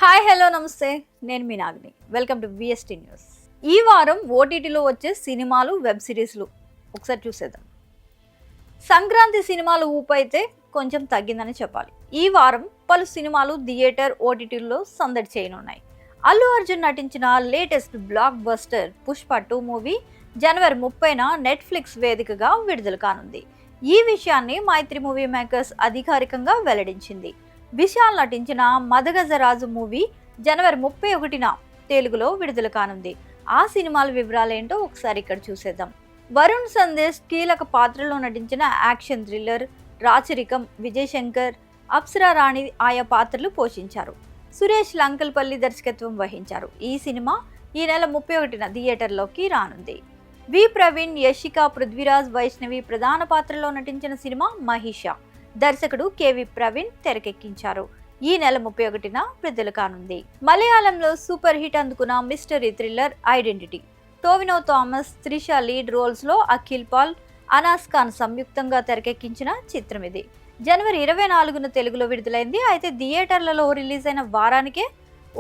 Hi hello నమస్తే, నేను మీ Nagini. Welcome to VST news. ఈ వారం ఓటీటీలో వచ్చే సినిమాలు, వెబ్ సిరీస్లు ఒకసారి చూసేద్దాం. సంక్రాంతి సినిమాలు ఊపు అయితే కొంచెం తగ్గిందని చెప్పాలి. ఈ వారం పలు సినిమాలు థియేటర్, ఓటీటీల్లో సందడి చేయనున్నాయి. అల్లు అర్జున్ నటించిన latest blockbuster Pushpa 2 movie జనవరి 30న నెట్ఫ్లిక్స్ వేదికగా విడుదల కానుంది. ఈ విషయాన్ని మైత్రి మూవీ మేకర్స్ అధికారికంగా వెల్లడించింది. విశాల్ నటించిన మదగజరాజు మూవీ జనవరి 31న తెలుగులో విడుదల కానుంది. ఆ సినిమాల వివరాలేంటో ఒకసారి ఇక్కడ చూసేద్దాం. వరుణ్ సందేశ్ కీలక పాత్రలో నటించిన యాక్షన్ థ్రిల్లర్ రాచరికం విజయ్ శంకర్, అప్సరా రాణి ఆయా పాత్రలు పోషించారు. సురేష్ లంకల్పల్లి దర్శకత్వం వహించారు. ఈ సినిమా ఈ నెల 31న థియేటర్లోకి రానుంది. వి ప్రవీణ్, యశిక, పృథ్వీరాజ్, వైష్ణవి ప్రధాన పాత్రలో నటించిన సినిమా మహిష దర్శకుడు కేవి ప్రవీణ్ తెరకెక్కించారు. ఈ నెల 31న విడుదల కానుంది. మలయాళంలో సూపర్ హిట్ అందుకున్న mystery thriller identity Tovino Thomas, Trisha lead roles లో అఖిల్ పాల్, అనాస్ ఖాన్ సంయుక్తంగా తెరకెక్కించిన చిత్రం ఇది. జనవరి 24న తెలుగులో విడుదలైంది. అయితే థియేటర్లలో రిలీజ్ అయిన వారానికే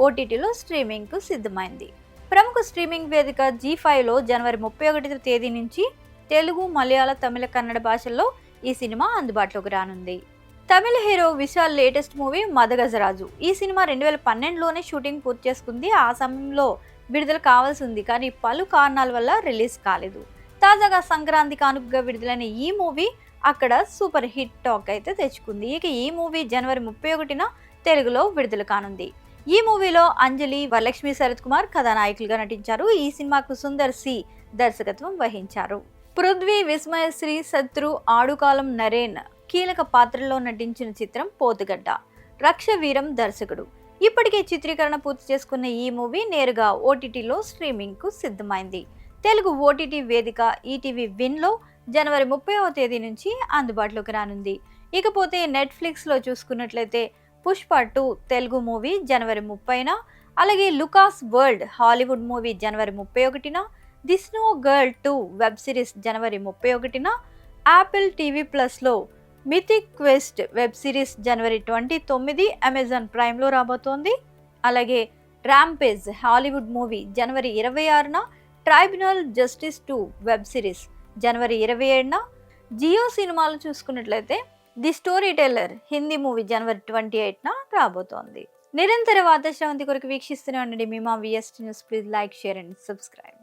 ఓటీటీలో స్ట్రీమింగ్ కు సిద్ధమైంది. ప్రముఖ స్ట్రీమింగ్ వేదిక జీ5లో జనవరి 31 తేదీ నుంచి తెలుగు, మలయాళ, తమిళ, కన్నడ భాషల్లో ఈ సినిమా అందుబాటులోకి రానుంది. తమిళ హీరో విశాల్ లేటెస్ట్ మూవీ మదగజరాజు. ఈ సినిమా 2012లోనే షూటింగ్ పూర్తి చేసుకుంది. ఆ సమయంలో విడుదల కావాల్సి ఉంది, కానీ పలు కారణాల వల్ల రిలీజ్ కాలేదు. తాజాగా సంక్రాంతి కానుకగా విడుదలైన ఈ మూవీ అక్కడ సూపర్ హిట్ టాక్ అయితే తెచ్చుకుంది. ఇక ఈ మూవీ జనవరి 31న తెలుగులో విడుదల కానుంది. ఈ మూవీలో అంజలి, వరలక్ష్మి శరత్ కుమార్ కథానాయకులుగా నటించారు. ఈ సినిమాకు సుందర్ సి దర్శకత్వం వహించారు. పృథ్వీ, విస్మయశ్రీ, శత్రు, ఆడుకాలం నరేన్ కీలక పాత్రలో నటించిన చిత్రం పోతుగడ్డ. రక్షవీరం దర్శకుడు. ఇప్పటికే చిత్రీకరణ పూర్తి చేసుకున్న ఈ మూవీ నేరుగా ఓటీటీలో స్ట్రీమింగ్ కు సిద్ధమైంది. తెలుగు ఓటీటీ వేదిక ఈటీవీ విన్లో జనవరి 30వ తేదీ నుంచి అందుబాటులోకి రానుంది. ఇకపోతే నెట్ఫ్లిక్స్ లో చూసుకున్నట్లయితే పుష్ప 2 తెలుగు మూవీ జనవరి 30న, అలాగే లుకాస్ వరల్డ్ హాలీవుడ్ మూవీ జనవరి 31న, the snow girl 2 web series జనవరి 31న, యాపిల్ టీవీ ప్లస్లో మిథిక్ క్వెస్ట్ వెబ్ సిరీస్ జనవరి 29 అమెజాన్ ప్రైమ్లో రాబోతోంది. అలాగే ర్యాంపేజ్ హాలీవుడ్ మూవీ జనవరి 26న, ట్రైబ్యునల్ జస్టిస్ 2 వెబ్ సిరీస్ జనవరి 27న, జియో సినిమాలు చూసుకున్నట్లయితే the story teller Hindi movie జనవరి 28న రాబోతోంది. నిరంతర వార్తా శ్రవంతి కొరకు వీక్షిస్తూనే ఉండండి మీ మా VST news. Please like, share and subscribe.